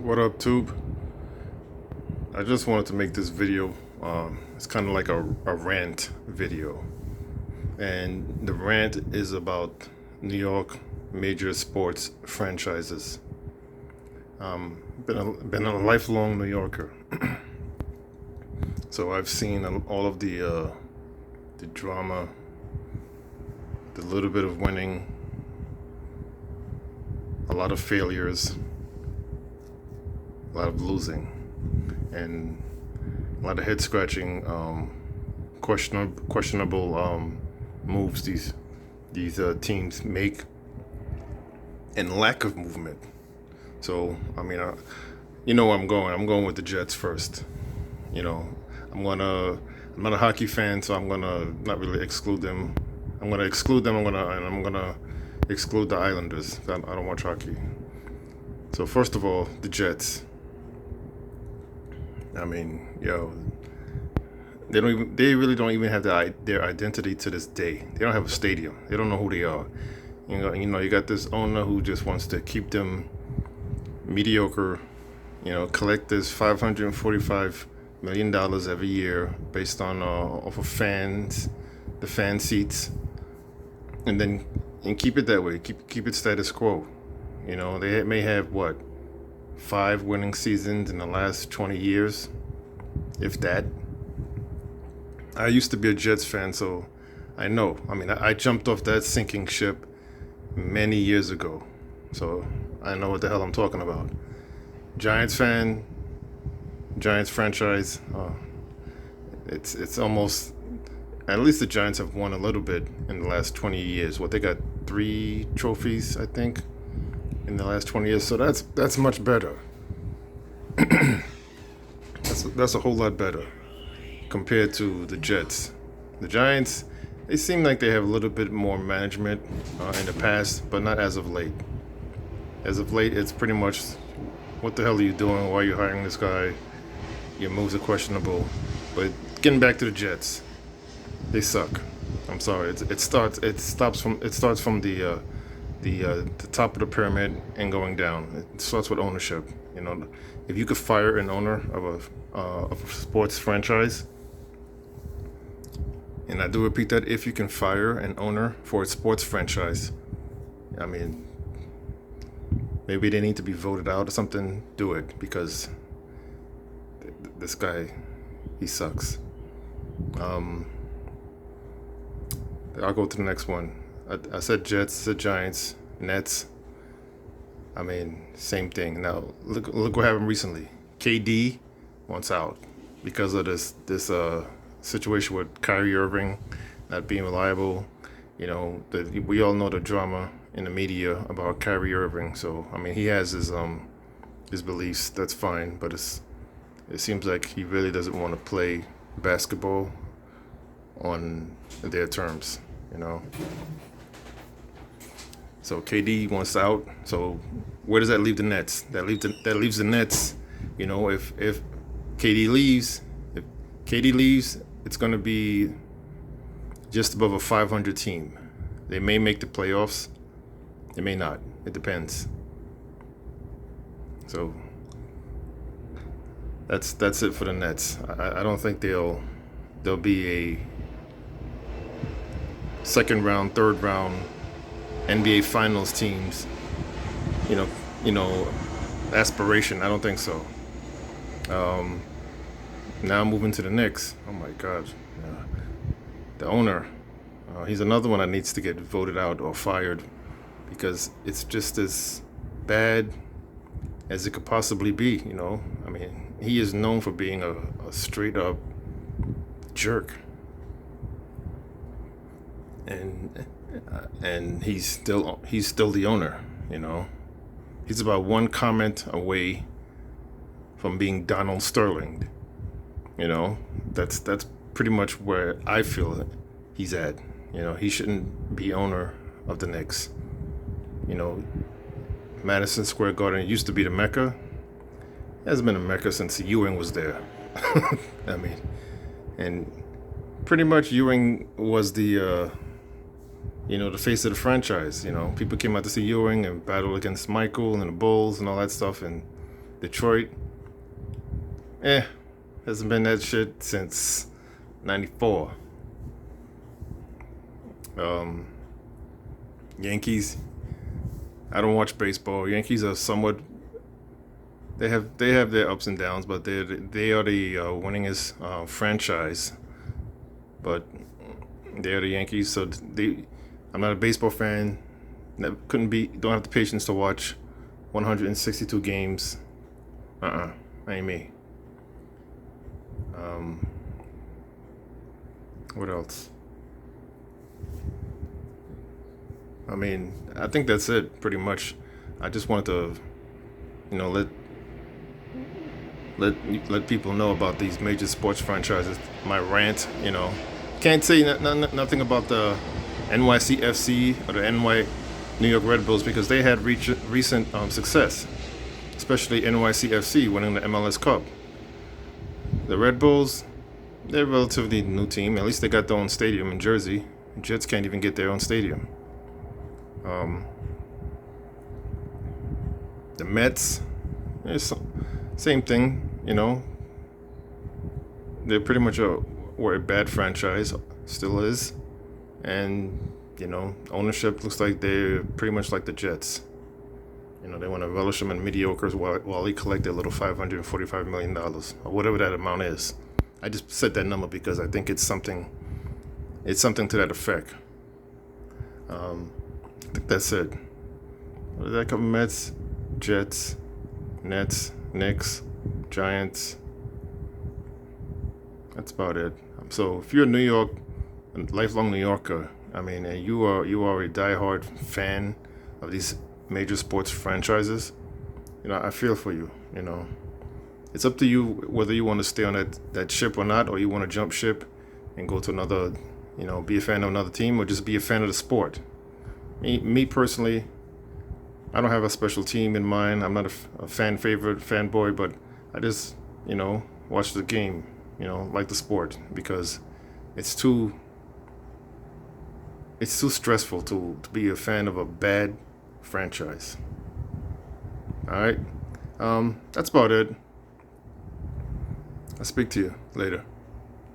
What up, Tube? I just wanted to make this video. It's kind of like a rant video. And the rant is about New York major sports franchises. Been a lifelong New Yorker. So I've seen all of the drama, the little bit of winning, a lot of failures, a lot of losing, and a lot of head scratching, questionable moves these teams make, and lack of movement. So I mean, you know where I'm going. I'm going with the Jets first. You know, I'm not a hockey fan, so I'm gonna not really exclude them. I'm gonna exclude them. I'm gonna exclude the Islanders. I don't watch hockey. So first of all, the Jets. I mean, they really don't even have their identity to this day. They don't have a stadium. They don't know who they are. You got this owner who just wants to keep them mediocre. Collect this $545 million every year based on off of fans, the fan seats, and keep it that way. Keep it status quo. They may have what, 5 winning seasons in the last 20 years, if that. I used to be a Jets fan, so I know. I mean, I jumped off that sinking ship many years ago, so I know what the hell I'm talking about. Giants fan, Giants franchise. It's almost, at least the Giants have won a little bit in the last 20 years. What, they got 3 trophies, I think, in the last 20 years. So that's much better. That's a whole lot better compared to the Jets. The Giants, they seem like they have a little bit more management in the past, but not as of late. As of late, it's pretty much, what the hell are you doing? Why are you hiring this guy? Your moves are questionable. But getting back to the Jets, they suck. I'm sorry. It starts from the top of the pyramid and going down. It starts with ownership. If you could fire an owner of a sports franchise, and I do repeat that, if you can fire an owner for a sports franchise, I mean, maybe they need to be voted out or something. Do it, because this guy, he sucks. I'll go to the next one. I said Jets, said Giants, Nets. I mean, same thing. Now look what happened recently. KD wants out because of this situation with Kyrie Irving not being reliable. We all know the drama in the media about Kyrie Irving. So I mean, he has his beliefs. That's fine, but it seems like he really doesn't want to play basketball on their terms. So KD wants out. So where does that leave the Nets? That leaves the Nets. If KD leaves, it's going to be just above a 500 team. They may make the playoffs. They may not. It depends. So that's it for the Nets. I don't think they'll be a second round, third round NBA Finals teams. Aspiration. I don't think so. Now moving to the Knicks. Oh my God, the owner. He's another one that needs to get voted out or fired, because it's just as bad as it could possibly be. I mean, he is known for being a straight up jerk, and he's still the owner. He's about one comment away from being Donald Sterling. That's pretty much where I feel he's at. He shouldn't be owner of the Knicks. Madison Square Garden used to be the Mecca. It hasn't been a Mecca since Ewing was there. I mean, and pretty much Ewing was the the face of the franchise. People came out to see Ewing and battle against Michael and the Bulls and all that stuff, and Detroit, eh, hasn't been that shit since '94. Um, Yankees. I don't watch baseball. Yankees are somewhat. They have their ups and downs, but they are the winningest franchise. But they are the Yankees, so they. I'm not a baseball fan. Couldn't be. Don't have the patience to watch 162 games. Ain't me. Um, what else? I mean, I think that's it pretty much. I just wanted to, let let let people know about these major sports franchises. My rant, can't say nothing about the NYCFC or the NY New York Red Bulls because they had recent success, especially NYCFC winning the MLS Cup. The Red Bulls, they're a relatively new team. At least they got their own stadium in Jersey. Jets can't even get their own stadium. Um, the Mets, same thing. They're pretty much were a bad franchise, still is, and ownership looks like they're pretty much like the Jets. They want to relish them in mediocres while they collect their little $545 million or whatever that amount is. I just said that number because I think it's something. It's something to that effect. I think that's it. What did that cover? Mets, Jets, Nets, Knicks, Giants. That's about it. So if you're a a lifelong New Yorker, I mean, and you are a diehard fan of these major sports franchises, I feel for you. It's up to you whether you want to stay on that ship or not, or you want to jump ship and go to another, be a fan of another team, or just be a fan of the sport. Me personally, I don't have a special team in mind. I'm not a fan favorite, fanboy, but I just, watch the game, like the sport because it's too stressful to be a fan of a bad franchise. All right. That's about it. I'll speak to you later.